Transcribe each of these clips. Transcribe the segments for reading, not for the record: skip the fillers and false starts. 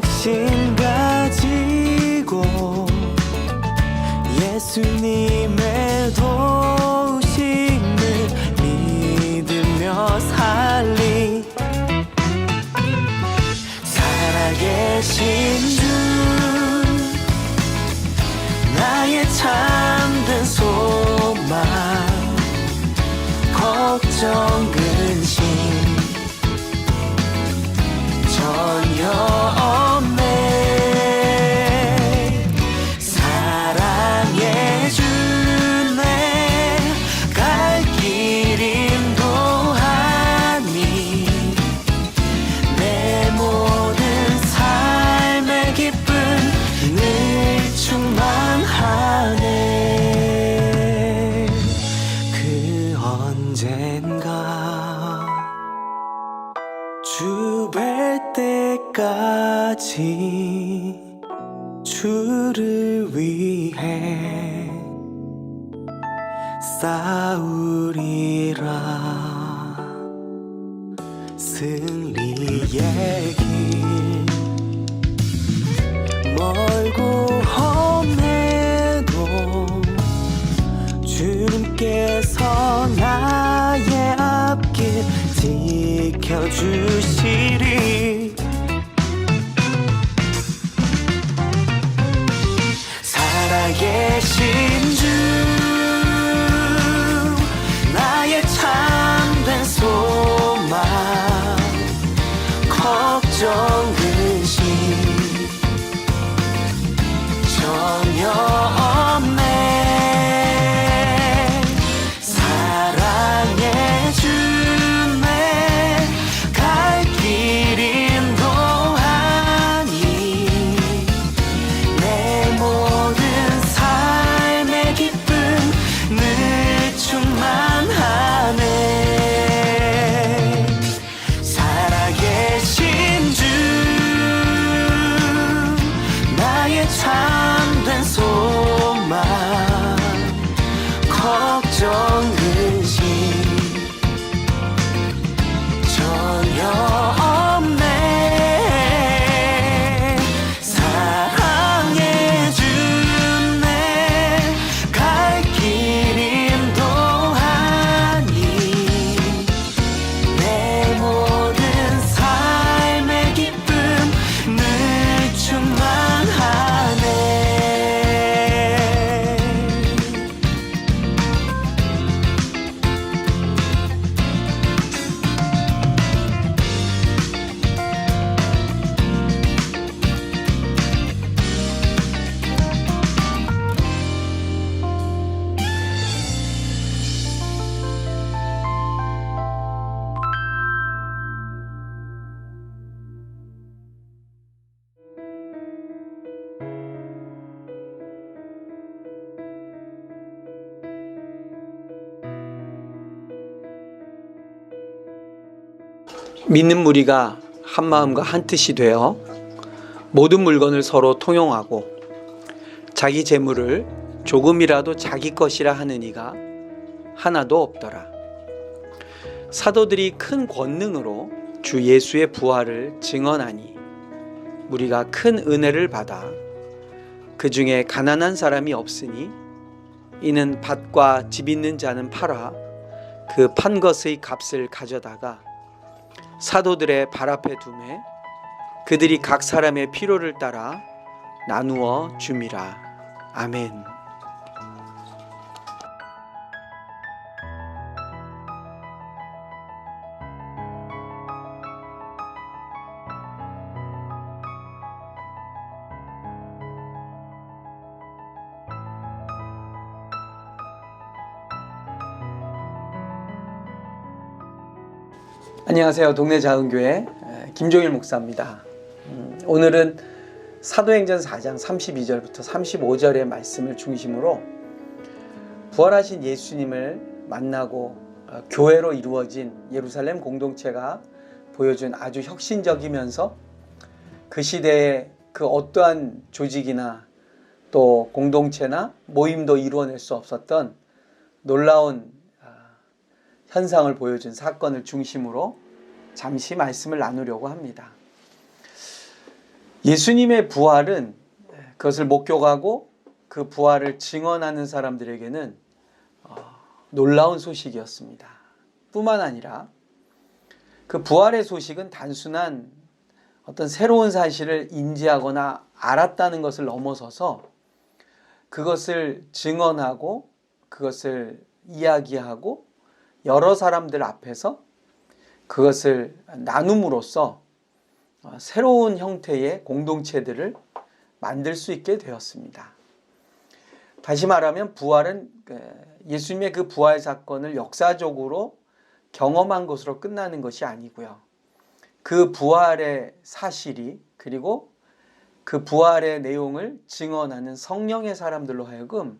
확신 가지고 예수님의 도우심을 믿으며 살리 살아계신 주 나의 참된 소망 걱정 근심 전혀 없네 사랑해 주네 갈 길 인도하니 내 모든 삶의 기쁨 늘 충만하네 그 언젠가 주 뵐 때까지 주를 위해 싸우리라 승리의 길 멀고 험해도 주님께서 나의 앞길 지켜주시리 살아계신 주 나의 참된 소망 걱정 근심 전혀 없네 사랑해 주네 갈 길 인도하니 내 모든 삶의 기쁨 늘 충만하네 살아계신 주 나의 참된 소망 걱정 근심 전혀 없네 사랑해 주네 갈 길 인도하니 내 모든 삶의 기쁨 늘 충만하네 믿는 무리가 한 마음과 한 뜻이 되어 모든 물건을 서로 통용하고 자기 재물을 조금이라도 자기 것이라 하는 이가 하나도 없더라. 사도들이 큰 권능으로 주 예수의 부활을 증언하니 무리가 큰 은혜를 받아 그 중에 가난한 사람이 없으니 이는 밭과 집 있는 자는 팔아 그 판 것의 값을 가져다가 사도들의 발 앞에 두매 그들이 각 사람의 필요를 따라 나누어 줌이라. 아멘. 안녕하세요. 동네 작은교회 김종일 목사입니다. 오늘은 사도행전 4장 32절부터 35절의 말씀을 중심으로 부활하신 예수님을 만나고 교회로 이루어진 예루살렘 공동체가 보여준 아주 혁신적이면서 그 시대에 그 어떠한 조직이나 또 공동체나 모임도 이루어낼 수 없었던 놀라운 현상을 보여준 사건을 중심으로 잠시 말씀을 나누려고 합니다. 예수님의 부활은 그것을 목격하고 그 부활을 증언하는 사람들에게는 놀라운 소식이었습니다. 뿐만 아니라 그 부활의 소식은 단순한 어떤 새로운 사실을 인지하거나 알았다는 것을 넘어서서 그것을 증언하고 그것을 이야기하고 여러 사람들 앞에서 그것을 나눔으로써 새로운 형태의 공동체들을 만들 수 있게 되었습니다. 다시 말하면 부활은 예수님의 그 부활 사건을 역사적으로 경험한 것으로 끝나는 것이 아니고요. 그 부활의 사실이 그리고 그 부활의 내용을 증언하는 성령의 사람들로 하여금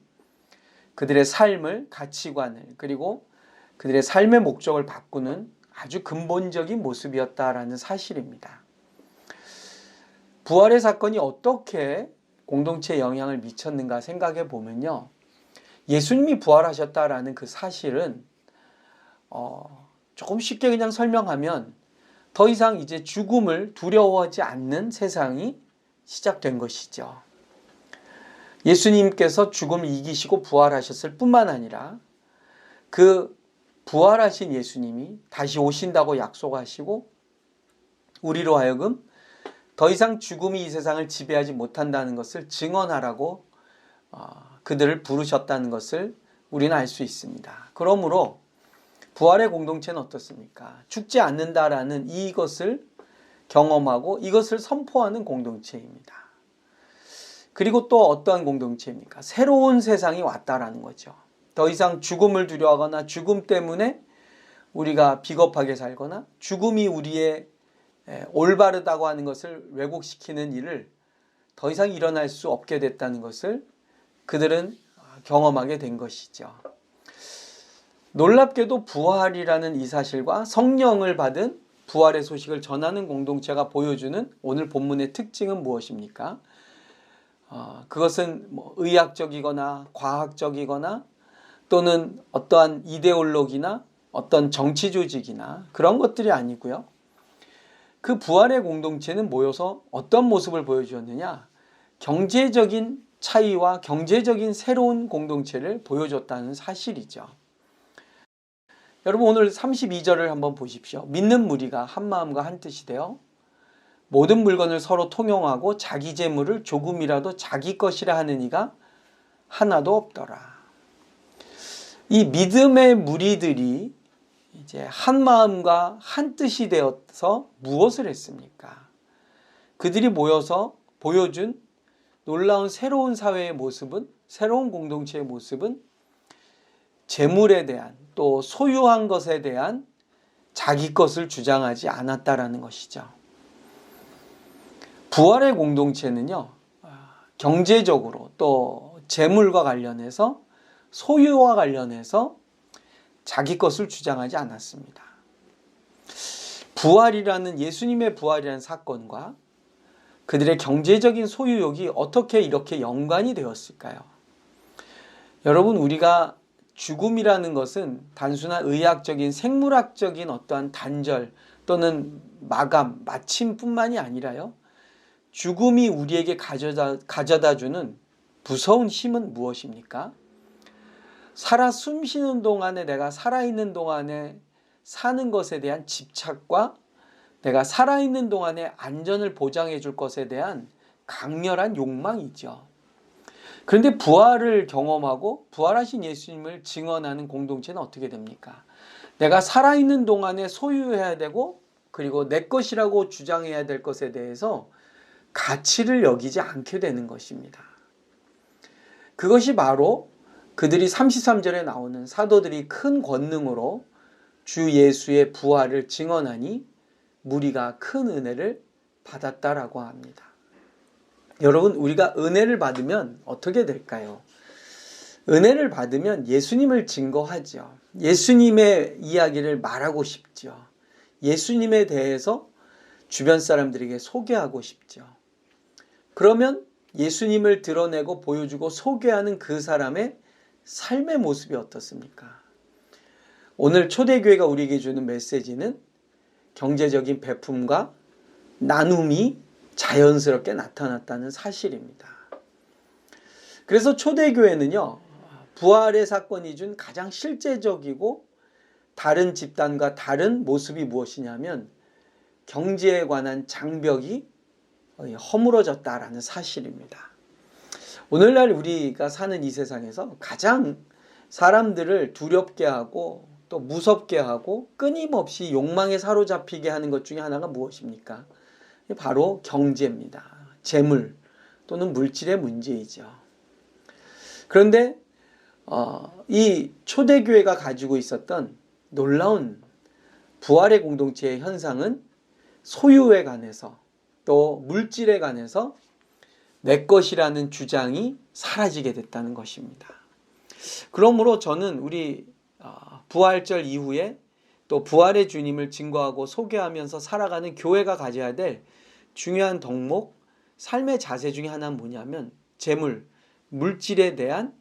그들의 삶을, 가치관을 그리고 그들의 삶의 목적을 바꾸는 아주 근본적인 모습이었다라는 사실입니다. 부활의 사건이 어떻게 공동체에 영향을 미쳤는가 생각해 보면요. 예수님이 부활하셨다라는 그 사실은 조금 쉽게 그냥 설명하면 더 이상 이제 죽음을 두려워하지 않는 세상이 시작된 것이죠. 예수님께서 죽음을 이기시고 부활하셨을 뿐만 아니라 그 부활하신 예수님이 다시 오신다고 약속하시고 우리로 하여금 더 이상 죽음이 이 세상을 지배하지 못한다는 것을 증언하라고 그들을 부르셨다는 것을 우리는 알 수 있습니다. 그러므로 부활의 공동체는 어떻습니까? 죽지 않는다라는 이것을 경험하고 이것을 선포하는 공동체입니다. 그리고 또 어떠한 공동체입니까? 새로운 세상이 왔다라는 거죠. 더 이상 죽음을 두려워하거나 죽음 때문에 우리가 비겁하게 살거나 죽음이 우리의 올바르다고 하는 것을 왜곡시키는 일을 더 이상 일어날 수 없게 됐다는 것을 그들은 경험하게 된 것이죠. 놀랍게도 부활이라는 이 사실과 성령을 받은 부활의 소식을 전하는 공동체가 보여주는 오늘 본문의 특징은 무엇입니까? 그것은 의학적이거나 과학적이거나 또는 어떠한 이데올로기나 어떤 정치 조직이나 그런 것들이 아니고요. 그 부활의 공동체는 모여서 어떤 모습을 보여주었느냐? 경제적인 차이와 경제적인 새로운 공동체를 보여줬다는 사실이죠. 여러분 오늘 32절을 한번 보십시오. 믿는 무리가 한 마음과 한 뜻이 되어 모든 물건을 서로 통용하고 자기 재물을 조금이라도 자기 것이라 하는 이가 하나도 없더라. 이 믿음의 무리들이 이제 한 마음과 한 뜻이 되어서 무엇을 했습니까? 그들이 모여서 보여준 놀라운 새로운 사회의 모습은, 새로운 공동체의 모습은 재물에 대한 또 소유한 것에 대한 자기 것을 주장하지 않았다라는 것이죠. 부활의 공동체는요, 경제적으로 또 재물과 관련해서 소유와 관련해서 자기 것을 주장하지 않았습니다. 부활이라는 예수님의 부활이라는 사건과 그들의 경제적인 소유욕이 어떻게 이렇게 연관이 되었을까요? 여러분 우리가 죽음이라는 것은 단순한 의학적인 생물학적인 어떠한 단절 또는 마감, 마침뿐만이 아니라요. 죽음이 우리에게 가져다 주는 무서운 힘은 무엇입니까? 살아 숨쉬는 동안에 내가 살아있는 동안에 사는 것에 대한 집착과 내가 살아있는 동안에 안전을 보장해 줄 것에 대한 강렬한 욕망이죠. 그런데 부활을 경험하고 부활하신 예수님을 증언하는 공동체는 어떻게 됩니까? 내가 살아있는 동안에 소유해야 되고 그리고 내 것이라고 주장해야 될 것에 대해서 가치를 여기지 않게 되는 것입니다. 그것이 바로 그들이 33절에 나오는 사도들이 큰 권능으로 주 예수의 부활을 증언하니 무리가 큰 은혜를 받았다라고 합니다. 여러분 우리가 은혜를 받으면 어떻게 될까요? 은혜를 받으면 예수님을 증거하죠. 예수님의 이야기를 말하고 싶죠. 예수님에 대해서 주변 사람들에게 소개하고 싶죠. 그러면 예수님을 드러내고 보여주고 소개하는 그 사람의 삶의 모습이 어떻습니까? 오늘 초대교회가 우리에게 주는 메시지는 경제적인 베품과 나눔이 자연스럽게 나타났다는 사실입니다. 그래서 초대교회는요, 부활의 사건이 준 가장 실제적이고 다른 집단과 다른 모습이 무엇이냐면 경제에 관한 장벽이 허물어졌다라는 사실입니다. 오늘날 우리가 사는 이 세상에서 가장 사람들을 두렵게 하고 또 무섭게 하고 끊임없이 욕망에 사로잡히게 하는 것 중에 하나가 무엇입니까? 바로 경제입니다. 재물 또는 물질의 문제이죠. 그런데 이 초대교회가 가지고 있었던 놀라운 부활의 공동체의 현상은 소유에 관해서 또 물질에 관해서 내 것이라는 주장이 사라지게 됐다는 것입니다. 그러므로 저는 우리 부활절 이후에 또 부활의 주님을 증거하고 소개하면서 살아가는 교회가 가져야 될 중요한 덕목, 삶의 자세 중에 하나는 뭐냐면 재물, 물질에 대한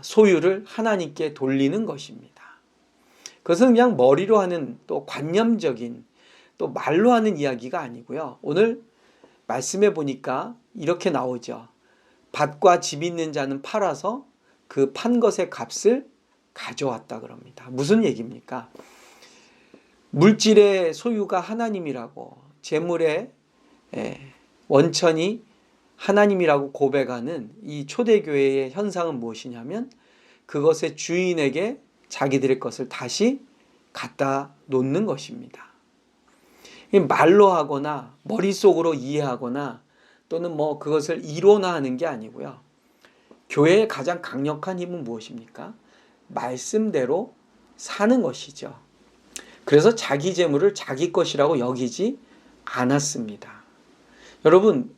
소유를 하나님께 돌리는 것입니다. 그것은 그냥 머리로 하는 또 관념적인 또 말로 하는 이야기가 아니고요. 오늘 말씀해 보니까 이렇게 나오죠. 밭과 집 있는 자는 팔아서 그 판 것의 값을 가져왔다 그럽니다. 무슨 얘기입니까? 물질의 소유가 하나님이라고 재물의 원천이 하나님이라고 고백하는 이 초대교회의 현상은 무엇이냐면 그것의 주인에게 자기들의 것을 다시 갖다 놓는 것입니다. 말로 하거나 머릿속으로 이해하거나 또는 그것을 이론화하는 게 아니고요. 교회의 가장 강력한 힘은 무엇입니까? 말씀대로 사는 것이죠. 그래서 자기 재물을 자기 것이라고 여기지 않았습니다. 여러분,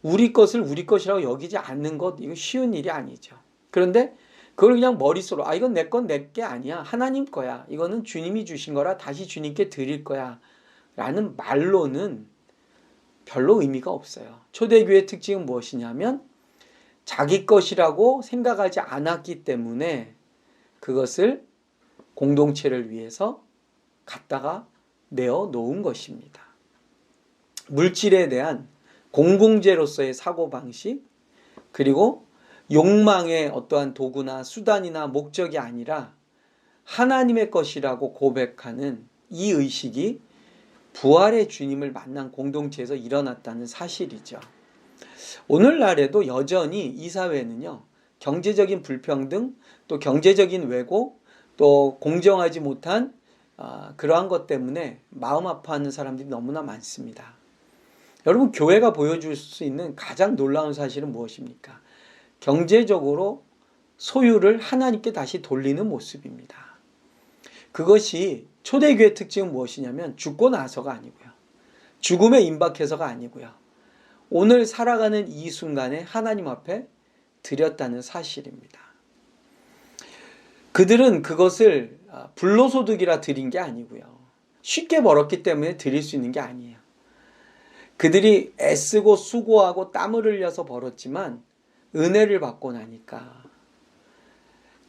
우리 것을 우리 것이라고 여기지 않는 것, 이거 쉬운 일이 아니죠. 그런데 그걸 그냥 머릿속으로 이건 내 건 내 게 아니야. 하나님 거야. 이거는 주님이 주신 거라 다시 주님께 드릴 거야. 라는 말로는 별로 의미가 없어요. 초대교회의 특징은 무엇이냐면 자기 것이라고 생각하지 않았기 때문에 그것을 공동체를 위해서 갖다가 내어 놓은 것입니다. 물질에 대한 공공재로서의 사고방식, 그리고 욕망의 어떠한 도구나 수단이나 목적이 아니라 하나님의 것이라고 고백하는 이 의식이 부활의 주님을 만난 공동체에서 일어났다는 사실이죠. 오늘날에도 여전히 이 사회는요, 경제적인 불평등, 또 경제적인 왜곡, 또 공정하지 못한 그러한 것 때문에 마음 아파하는 사람들이 너무나 많습니다. 여러분, 교회가 보여줄 수 있는 가장 놀라운 사실은 무엇입니까? 경제적으로 소유를 하나님께 다시 돌리는 모습입니다. 그것이 초대교회의 특징은 무엇이냐면 죽고 나서가 아니고요. 죽음에 임박해서가 아니고요. 오늘 살아가는 이 순간에 하나님 앞에 드렸다는 사실입니다. 그들은 그것을 불로소득이라 드린 게 아니고요. 쉽게 벌었기 때문에 드릴 수 있는 게 아니에요. 그들이 애쓰고 수고하고 땀을 흘려서 벌었지만 은혜를 받고 나니까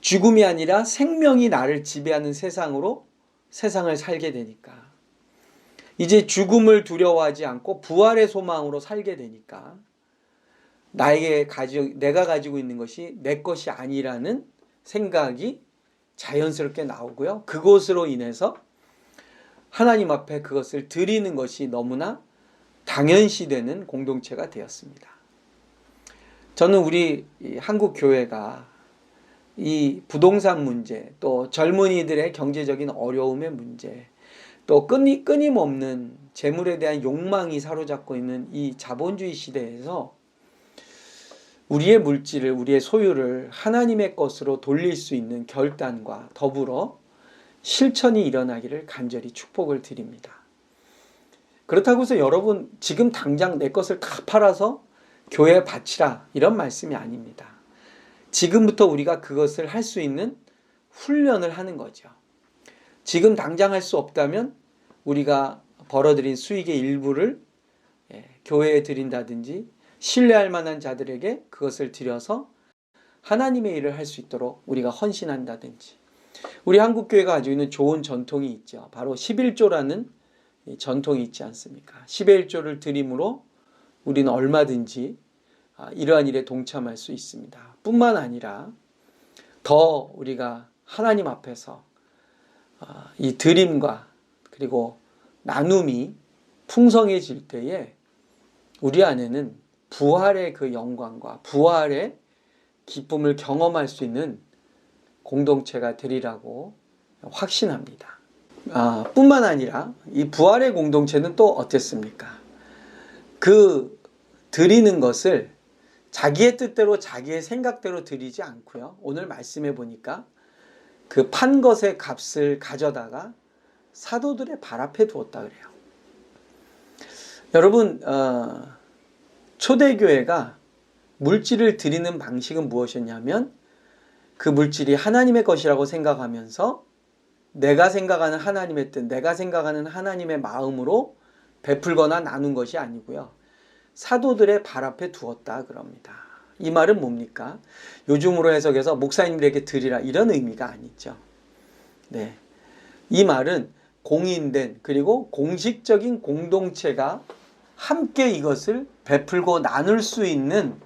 죽음이 아니라 생명이 나를 지배하는 세상으로 세상을 살게 되니까 이제 죽음을 두려워하지 않고 부활의 소망으로 살게 되니까 내가 가지고 있는 것이 내 것이 아니라는 생각이 자연스럽게 나오고요. 그것으로 인해서 하나님 앞에 그것을 드리는 것이 너무나 당연시되는 공동체가 되었습니다. 저는 우리 한국 교회가 이 부동산 문제, 또 젊은이들의 경제적인 어려움의 문제, 또 끊임없는 재물에 대한 욕망이 사로잡고 있는 이 자본주의 시대에서 우리의 물질을, 우리의 소유를 하나님의 것으로 돌릴 수 있는 결단과 더불어 실천이 일어나기를 간절히 축복을 드립니다. 그렇다고 해서 여러분 지금 당장 내 것을 다 팔아서 교회에 바치라 이런 말씀이 아닙니다. 지금부터 우리가 그것을 할 수 있는 훈련을 하는 거죠. 지금 당장 할 수 없다면 우리가 벌어들인 수익의 일부를 교회에 드린다든지 신뢰할 만한 자들에게 그것을 드려서 하나님의 일을 할 수 있도록 우리가 헌신한다든지 우리 한국교회가 가지고 있는 좋은 전통이 있죠. 바로 11조라는 전통이 있지 않습니까? 10의 1조를 드림으로 우리는 얼마든지 이러한 일에 동참할 수 있습니다. 뿐만 아니라 더 우리가 하나님 앞에서 이 드림과 그리고 나눔이 풍성해질 때에 우리 안에는 부활의 그 영광과 부활의 기쁨을 경험할 수 있는 공동체가 되리라고 확신합니다. 뿐만 아니라 이 부활의 공동체는 또 어땠습니까? 그 드리는 것을 자기의 뜻대로 자기의 생각대로 드리지 않고요. 오늘 말씀해 보니까 그 판 것의 값을 가져다가 사도들의 발 앞에 두었다 그래요. 여러분, 초대교회가 물질을 드리는 방식은 무엇이었냐면 그 물질이 하나님의 것이라고 생각하면서 내가 생각하는 하나님의 뜻, 내가 생각하는 하나님의 마음으로 베풀거나 나눈 것이 아니고요. 사도들의 발 앞에 두었다 그럽니다. 이 말은 뭡니까? 요즘으로 해석해서 목사님들에게 드리라 이런 의미가 아니죠. 네. 이 말은 공인된 그리고 공식적인 공동체가 함께 이것을 베풀고 나눌 수 있는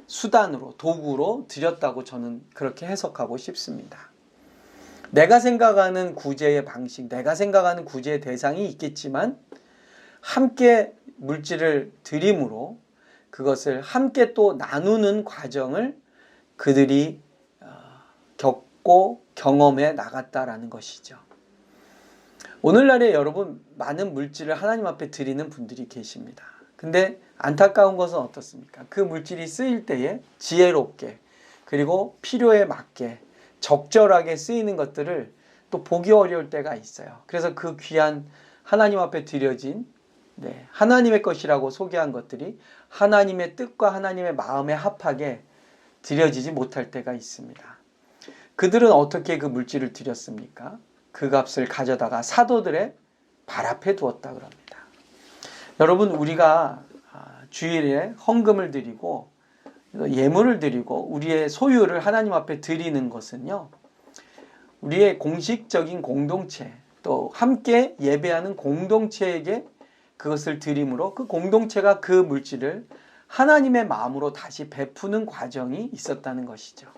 수단으로, 도구로 드렸다고 저는 그렇게 해석하고 싶습니다. 내가 생각하는 구제의 방식, 내가 생각하는 구제의 대상이 있겠지만 함께 물질을 드림으로 그것을 함께 또 나누는 과정을 그들이 겪고 경험해 나갔다라는 것이죠. 오늘날에 여러분 많은 물질을 하나님 앞에 드리는 분들이 계십니다. 근데 안타까운 것은 어떻습니까? 그 물질이 쓰일 때에 지혜롭게 그리고 필요에 맞게 적절하게 쓰이는 것들을 또 보기 어려울 때가 있어요. 그래서 그 귀한 하나님 앞에 드려진 하나님의 것이라고 소개한 것들이 하나님의 뜻과 하나님의 마음에 합하게 드려지지 못할 때가 있습니다. 그들은 어떻게 그 물질을 드렸습니까? 그 값을 가져다가 사도들의 발 앞에 두었다 그럽니다. 여러분, 우리가 주일에 헌금을 드리고 예물을 드리고 우리의 소유를 하나님 앞에 드리는 것은요, 우리의 공식적인 공동체 또 함께 예배하는 공동체에게 그것을 드림으로 그 공동체가 그 물질을 하나님의 마음으로 다시 베푸는 과정이 있었다는 것이죠.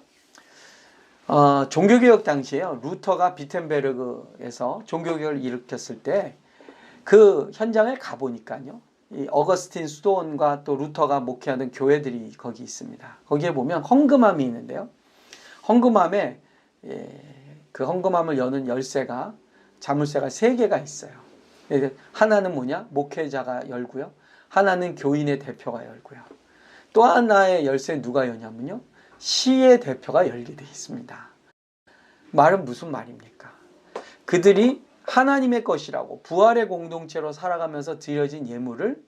종교개혁 당시에요, 루터가 비텐베르그에서 종교개혁을 일으켰을 때 그 현장을 가보니까요, 이 어거스틴 수도원과 또 루터가 목회하는 교회들이 거기 있습니다. 거기에 보면 헌금함이 있는데요, 헌금함에 그 헌금함을 여는 열쇠가 자물쇠가 3개가 있어요. 하나는 뭐냐? 목회자가 열고요. 하나는 교인의 대표가 열고요. 또 하나의 열쇠 누가 여냐면요, 시의 대표가 열게 되어 있습니다. 말은 무슨 말입니까? 그들이 하나님의 것이라고 부활의 공동체로 살아가면서 드려진 예물을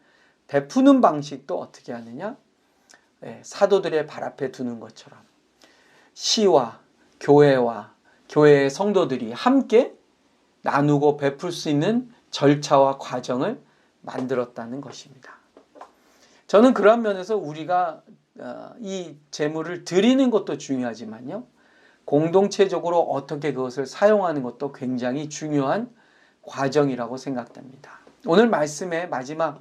베푸는 방식도 어떻게 하느냐? 사도들의 발 앞에 두는 것처럼 시와 교회의 성도들이 함께 나누고 베풀 수 있는 절차와 과정을 만들었다는 것입니다. 저는 그런 면에서 우리가 이 재물을 드리는 것도 중요하지만요, 공동체적으로 어떻게 그것을 사용하는 것도 굉장히 중요한 과정이라고 생각됩니다. 오늘 말씀의 마지막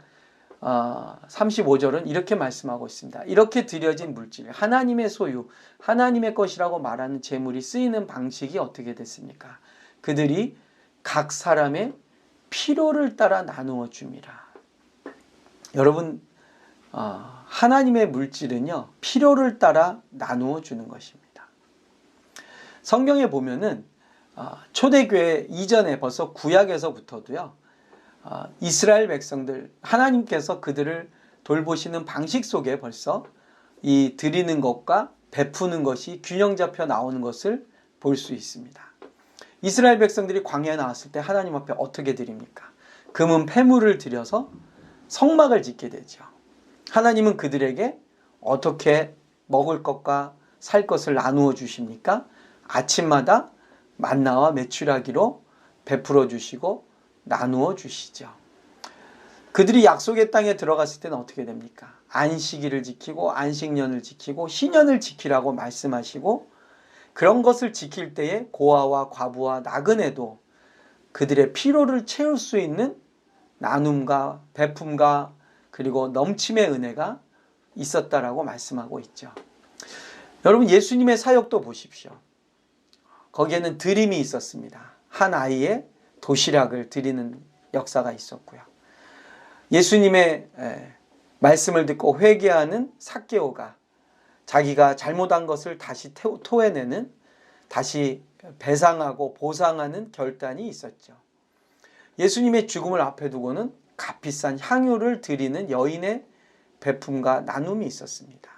35절은 이렇게 말씀하고 있습니다. 이렇게 드려진 물질, 하나님의 소유, 하나님의 것이라고 말하는 재물이 쓰이는 방식이 어떻게 됐습니까? 그들이 각 사람의 필요를 따라 나누어 줍니다. 여러분, 하나님의 물질은요, 필요를 따라 나누어 주는 것입니다. 성경에 보면은 초대교회 이전에 벌써 구약에서부터도요, 이스라엘 백성들, 하나님께서 그들을 돌보시는 방식 속에 벌써 이 드리는 것과 베푸는 것이 균형 잡혀 나오는 것을 볼 수 있습니다. 이스라엘 백성들이 광야에 나왔을 때 하나님 앞에 어떻게 드립니까? 금은 폐물을 드려서 성막을 짓게 되죠. 하나님은 그들에게 어떻게 먹을 것과 살 것을 나누어 주십니까? 아침마다 만나와 메추라기로 베풀어 주시고 나누어 주시죠. 그들이 약속의 땅에 들어갔을 때는 어떻게 됩니까? 안식일을 지키고 안식년을 지키고 신년을 지키라고 말씀하시고, 그런 것을 지킬 때에 고아와 과부와 나그네도 그들의 필요를 채울 수 있는 나눔과 베품과 그리고 넘침의 은혜가 있었다라고 말씀하고 있죠. 여러분, 예수님의 사역도 보십시오. 거기에는 드림이 있었습니다. 한 아이의 도시락을 드리는 역사가 있었고요. 예수님의 말씀을 듣고 회개하는 삭개오가 자기가 잘못한 것을 다시 토해내는, 다시 배상하고 보상하는 결단이 있었죠. 예수님의 죽음을 앞에 두고는 값비싼 향유를 드리는 여인의 베품과 나눔이 있었습니다.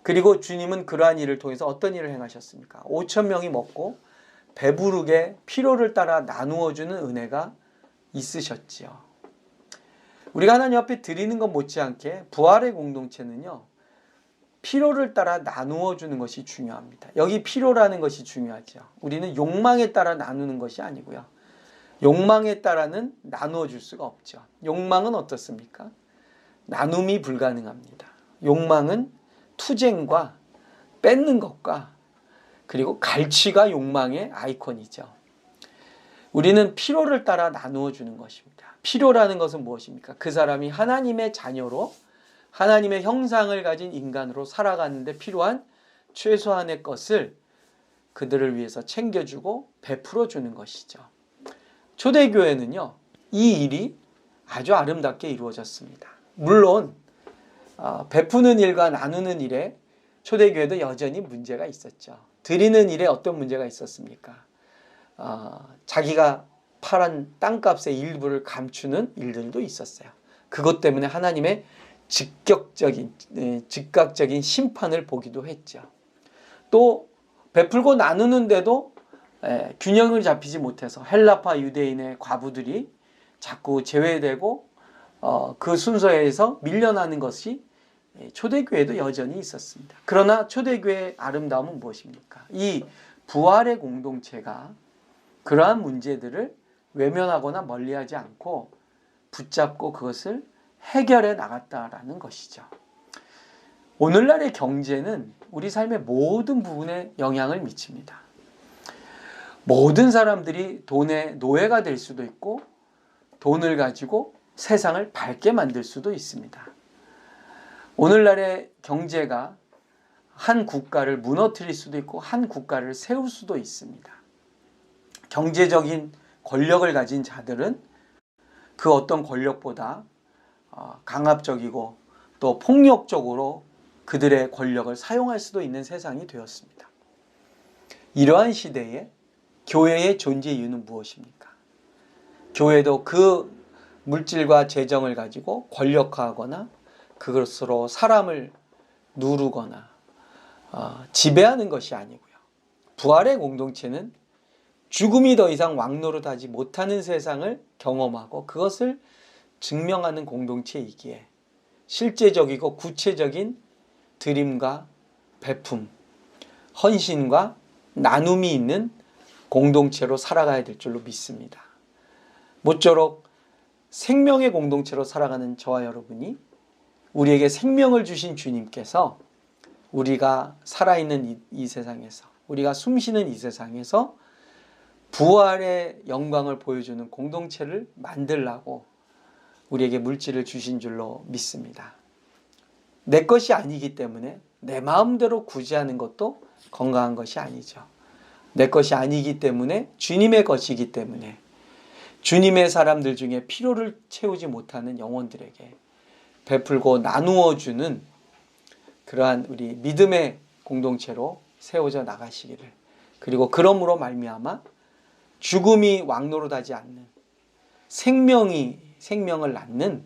그리고 주님은 그러한 일을 통해서 어떤 일을 행하셨습니까? 5천 명이 먹고 배부르게 필요를 따라 나누어주는 은혜가 있으셨지요. 우리가 하나님 앞에 드리는 것 못지않게 부활의 공동체는요, 필요를 따라 나누어 주는 것이 중요합니다. 여기 필요라는 것이 중요하죠. 우리는 욕망에 따라 나누는 것이 아니고요. 욕망에 따라는 나누어 줄 수가 없죠. 욕망은 어떻습니까? 나눔이 불가능합니다. 욕망은 투쟁과 뺏는 것과 그리고 갈취가 욕망의 아이콘이죠. 우리는 필요를 따라 나누어 주는 것입니다. 필요라는 것은 무엇입니까? 그 사람이 하나님의 자녀로 하나님의 형상을 가진 인간으로 살아가는데 필요한 최소한의 것을 그들을 위해서 챙겨주고 베풀어 주는 것이죠. 초대교회는요, 이 일이 아주 아름답게 이루어졌습니다. 물론 베푸는 일과 나누는 일에 초대교회도 여전히 문제가 있었죠. 드리는 일에 어떤 문제가 있었습니까? 자기가 팔은 땅값의 일부를 감추는 일들도 있었어요. 그것 때문에 하나님의 즉각적인 심판을 보기도 했죠. 또 베풀고 나누는데도 균형을 잡히지 못해서 헬라파 유대인의 과부들이 자꾸 제외되고 그 순서에서 밀려나는 것이 초대교회도 여전히 있었습니다. 그러나 초대교회의 아름다움은 무엇입니까? 이 부활의 공동체가 그러한 문제들을 외면하거나 멀리하지 않고 붙잡고 그것을 해결해 나갔다라는 것이죠. 오늘날의 경제는 우리 삶의 모든 부분에 영향을 미칩니다. 모든 사람들이 돈의 노예가 될 수도 있고 돈을 가지고 세상을 밝게 만들 수도 있습니다. 오늘날의 경제가 한 국가를 무너뜨릴 수도 있고 한 국가를 세울 수도 있습니다. 경제적인 권력을 가진 자들은 그 어떤 권력보다 강압적이고 또 폭력적으로 그들의 권력을 사용할 수도 있는 세상이 되었습니다. 이러한 시대에 교회의 존재 이유는 무엇입니까? 교회도 그 물질과 재정을 가지고 권력화하거나 그것으로 사람을 누르거나 지배하는 것이 아니고요. 부활의 공동체는 죽음이 더 이상 왕노릇하지 못하는 세상을 경험하고 그것을 증명하는 공동체이기에 실제적이고 구체적인 드림과 베품, 헌신과 나눔이 있는 공동체로 살아가야 될 줄로 믿습니다. 모쪼록 생명의 공동체로 살아가는 저와 여러분이 우리에게 생명을 주신 주님께서 우리가 살아있는 이 세상에서, 우리가 숨쉬는 이 세상에서 부활의 영광을 보여주는 공동체를 만들라고 우리에게 물질을 주신 줄로 믿습니다. 내 것이 아니기 때문에 내 마음대로 구제하는 것도 건강한 것이 아니죠. 내 것이 아니기 때문에 주님의 것이기 때문에 주님의 사람들 중에 필요를 채우지 못하는 영혼들에게 베풀고 나누어 주는 그러한 우리 믿음의 공동체로 세워져 나가시기를, 그리고 그러므로 말미암아 죽음이 왕노릇하지 않는 생명을 낳는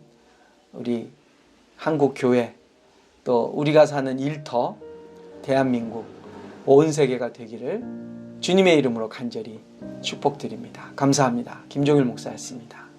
우리 한국 교회, 또 우리가 사는 일터 대한민국 온 세계가 되기를 주님의 이름으로 간절히 축복드립니다. 감사합니다. 김종일 목사였습니다.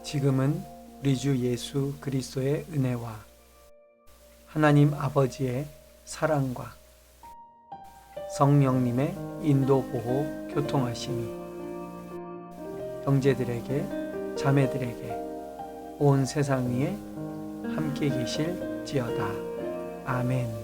지금은 우리 주 예수 그리스도의 은혜와 하나님 아버지의 사랑과 성령님의 인도 보호 교통하심이 형제들에게 자매들에게 온 세상 위에 함께 계실지어다. 아멘.